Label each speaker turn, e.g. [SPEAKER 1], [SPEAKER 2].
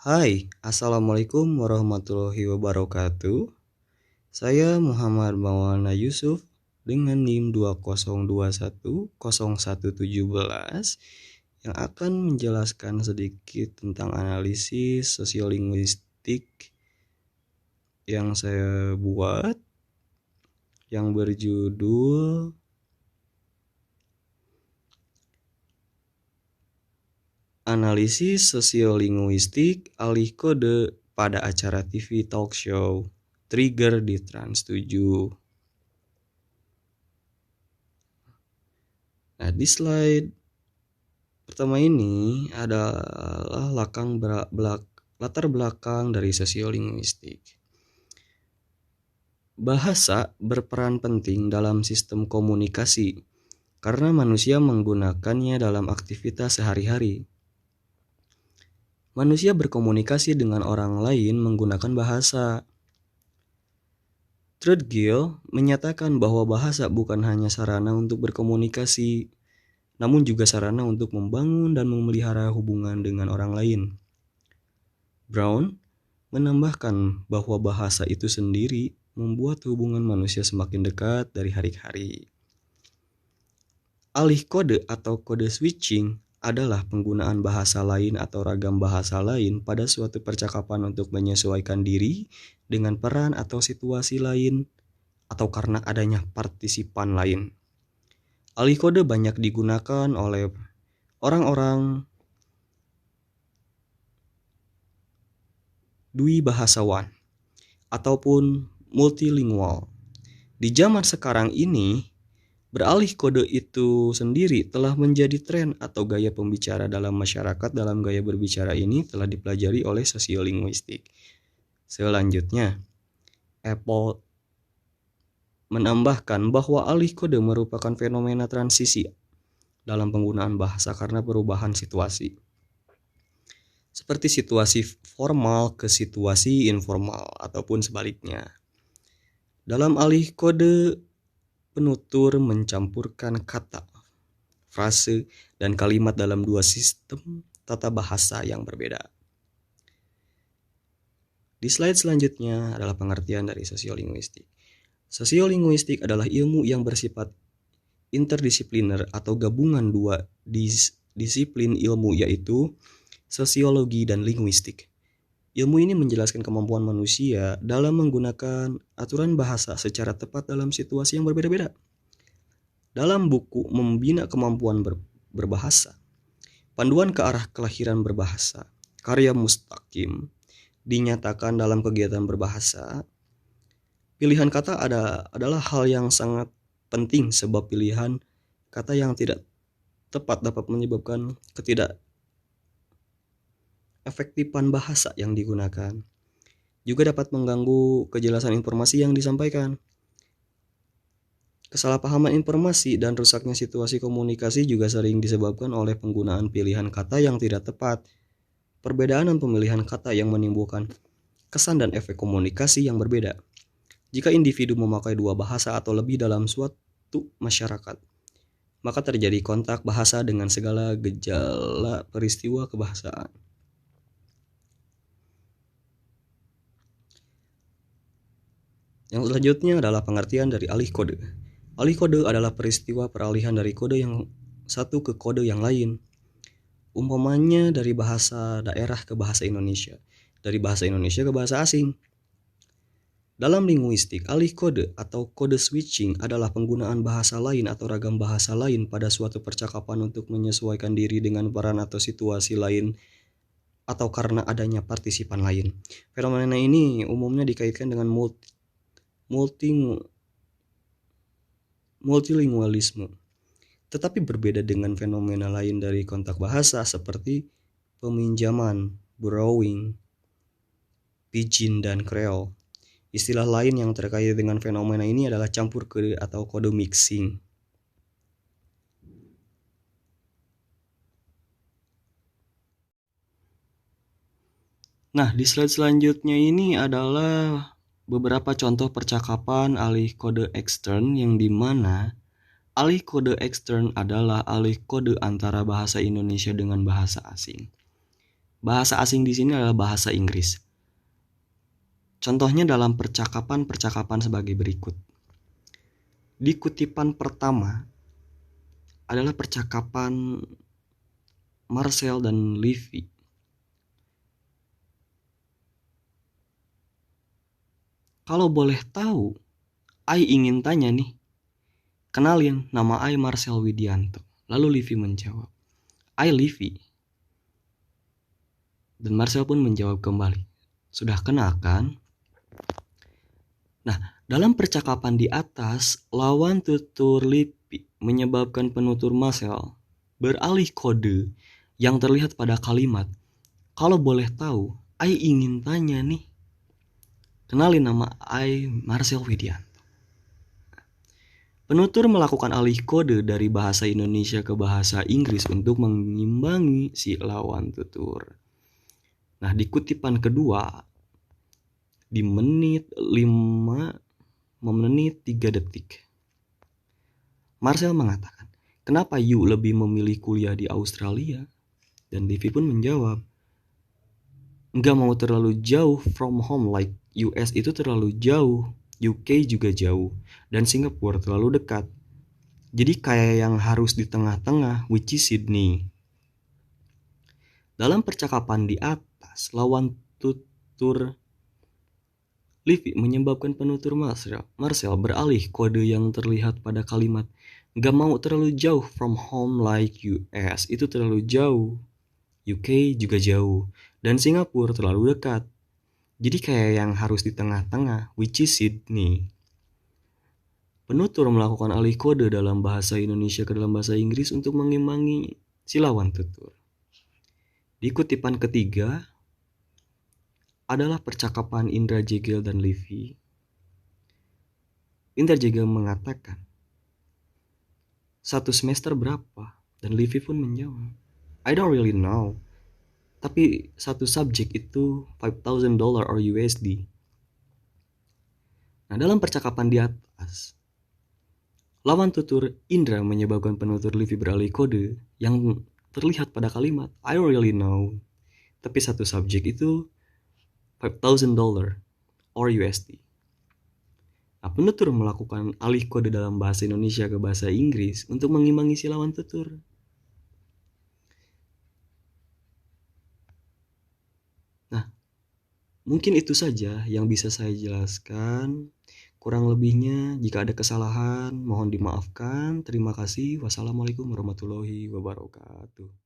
[SPEAKER 1] Hai, Assalamualaikum warahmatullahi wabarakatuh. Saya Muhammad Maulana Yusuf dengan NIM 20210117 yang akan menjelaskan sedikit tentang analisis sosiolinguistik yang saya buat yang berjudul Analisis Sosiolinguistik Alih Kode pada acara TV talk show Trigger di Trans 7. Nah, di slide pertama ini adalah latar belakang dari sosiolinguistik. Bahasa berperan penting dalam sistem komunikasi karena manusia menggunakannya dalam aktivitas sehari-hari. Manusia berkomunikasi dengan orang lain menggunakan bahasa. Treadgill menyatakan bahwa bahasa bukan hanya sarana untuk berkomunikasi, namun juga sarana untuk membangun dan memelihara hubungan dengan orang lain. Brown menambahkan bahwa bahasa itu sendiri membuat hubungan manusia semakin dekat dari hari ke hari. Alih kode atau kode switching adalah penggunaan bahasa lain atau ragam bahasa lain pada suatu percakapan untuk menyesuaikan diri dengan peran atau situasi lain atau karena adanya partisipan lain. Alih kode banyak digunakan oleh orang-orang dwi bahasawan ataupun multilingual. Di zaman sekarang ini, beralih kode itu sendiri telah menjadi tren atau gaya pembicara dalam masyarakat. Dalam gaya berbicara ini telah dipelajari oleh sosiolinguistik. Selanjutnya, Apple menambahkan bahwa alih kode merupakan fenomena transisi dalam penggunaan bahasa karena perubahan situasi. Seperti situasi formal ke situasi informal ataupun sebaliknya. Dalam alih kode, penutur mencampurkan kata, frase, dan kalimat dalam dua sistem tata bahasa yang berbeda. Di slide selanjutnya adalah pengertian dari sosiolinguistik. Sosiolinguistik adalah ilmu yang bersifat interdisipliner atau gabungan dua disiplin ilmu, yaitu sosiologi dan linguistik. Ilmu ini menjelaskan kemampuan manusia dalam menggunakan aturan bahasa secara tepat dalam situasi yang berbeda-beda. Dalam buku Membina Kemampuan Berbahasa, Panduan ke Arah Kelahiran Berbahasa, karya Mustaqim, dinyatakan dalam kegiatan berbahasa, pilihan kata adalah hal yang sangat penting sebab pilihan kata yang tidak tepat dapat menyebabkan efektifan bahasa yang digunakan. Juga dapat mengganggu kejelasan informasi yang disampaikan. Kesalahpahaman informasi dan rusaknya situasi komunikasi juga sering disebabkan oleh penggunaan pilihan kata yang tidak tepat. Perbedaan dan pemilihan kata yang menimbulkan kesan dan efek komunikasi yang berbeda. Jika individu memakai dua bahasa atau lebih dalam suatu masyarakat, maka terjadi kontak bahasa dengan segala gejala peristiwa kebahasaan. Yang selanjutnya adalah pengertian dari alih kode. Alih kode adalah peristiwa peralihan dari kode yang satu ke kode yang lain. Umpamanya dari bahasa daerah ke bahasa Indonesia, dari bahasa Indonesia ke bahasa asing. Dalam linguistik, alih kode atau kode switching adalah penggunaan bahasa lain atau ragam bahasa lain pada suatu percakapan untuk menyesuaikan diri dengan peran atau situasi lain atau karena adanya partisipan lain. Fenomena ini umumnya dikaitkan dengan multilingualisme, tetapi berbeda dengan fenomena lain dari kontak bahasa seperti peminjaman, borrowing, pidgin, dan Creole. Istilah lain yang terkait dengan fenomena ini adalah campur kode atau kode mixing. Nah, di slide selanjutnya ini adalah beberapa contoh percakapan alih kode ekstern yang dimana alih kode ekstern adalah alih kode antara bahasa Indonesia dengan bahasa asing. Bahasa asing di sini adalah bahasa Inggris. Contohnya dalam percakapan-percakapan sebagai berikut. Di kutipan pertama adalah percakapan Marcel dan Livy. Kalau boleh tahu, I ingin tanya nih. Kenalin, nama I Marcel Widianto. Lalu Livy menjawab, I Livy. Dan Marcel pun menjawab kembali, sudah kenal kan? Nah, dalam percakapan di atas, lawan tutur Livy menyebabkan penutur Marcel beralih kode yang terlihat pada kalimat, kalau boleh tahu, I ingin tanya nih. Kenalin, nama I Marcel Widianto. Penutur melakukan alih kode dari bahasa Indonesia ke bahasa Inggris untuk mengimbangi si lawan tutur. Nah, di kutipan kedua, di menit 3 detik, Marcel mengatakan, kenapa you lebih memilih kuliah di Australia? Dan Livy pun menjawab, nggak mau terlalu jauh from home, like US itu terlalu jauh, UK juga jauh, dan Singapura terlalu dekat. Jadi kayak yang harus di tengah-tengah, which is Sydney. Dalam percakapan di atas, lawan tutur Livy menyebabkan penutur Marcel beralih kode yang terlihat pada kalimat, nggak mau terlalu jauh from home like US itu terlalu jauh, UK juga jauh, dan Singapura terlalu dekat. Jadi kayak yang harus di tengah-tengah, which is Sydney. Penutur melakukan alih kode dalam bahasa Indonesia ke dalam bahasa Inggris untuk mengimbangi si lawan tutur. Di kutipan ketiga adalah percakapan Indra Jegel dan Livy. Indra Jegel mengatakan, 1 semester berapa? Dan Livy pun menjawab, I don't really know. Tapi 1 subjek itu $5,000 or USD. Nah, dalam percakapan di atas, lawan tutur Indra menyebabkan penutur Livy beralih kode yang terlihat pada kalimat I don't really know. Tapi 1 subjek itu $5,000 or USD. Nah, penutur melakukan alih kode dalam bahasa Indonesia ke bahasa Inggris untuk mengimbangi si lawan tutur. Nah, mungkin itu saja yang bisa saya jelaskan. Kurang lebihnya, jika ada kesalahan, mohon dimaafkan. Terima kasih. Wassalamualaikum warahmatullahi wabarakatuh.